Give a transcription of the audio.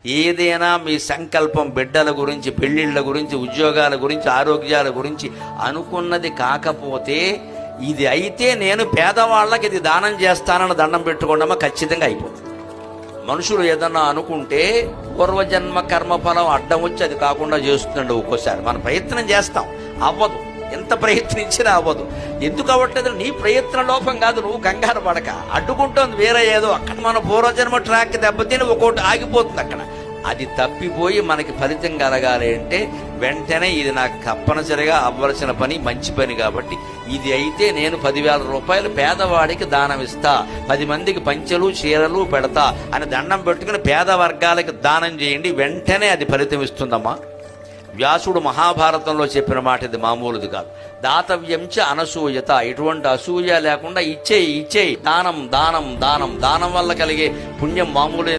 ఏదైనా మీ సంకల్పం బిడ్డల గురించి, పెళ్ళిళ్ళ గురించి, ఉద్యోగాల గురించి, ఆరోగ్యాల గురించి అనుకున్నది కాకపోతే, ఇది అయితే నేను పేదవాళ్ళకి ఇది దానం చేస్తానని దండం పెట్టుకోవడమా ఖచ్చితంగా అయిపోతుంది. మనుషులు ఏదన్నా అనుకుంటే పూర్వజన్మ కర్మఫలం అడ్డం వచ్చి అది కాకుండా చేస్తుందండి. ఒక్కోసారి మనం ప్రయత్నం చేస్తాం, అవ్వదు. ఎంత ప్రయత్నించినా అవ్వదు. ఎందుకు అవ్వట్లేదు? నీ ప్రయత్న లోపం కాదు, నువ్వు కంగారు పడక. అడ్డుకుంటోంది వేరే ఏదో. అక్కడ మన పూర్వజన్మ ట్రాక్ దెబ్బతిని ఒక్కోటి ఆగిపోతుంది అక్కడ. అది తప్పిపోయి మనకి ఫలితం కలగాలి అంటే వెంటనే ఇది నాకు తప్పనిసరిగా అవ్వాల్సిన పని, మంచి పని కాబట్టి ఇది అయితే నేను 10,000 రూపాయలు పేదవాడికి దానం ఇస్తా, 10 మందికి పంచెలు చీరలు పెడతా అని దండం పెట్టుకుని పేద వర్గాలకి దానం చేయండి, వెంటనే అది ఫలితం ఇస్తుందమ్మా. వ్యాసుడు మహాభారతంలో చెప్పిన మాట ఇది మామూలుది కాదు. దాతవ్యంచ అనసూయత, ఎటువంటి అసూయ లేకుండా ఇచ్చేయి. దానం దానం దానం దానం వల్ల కలిగే పుణ్యం మామూలు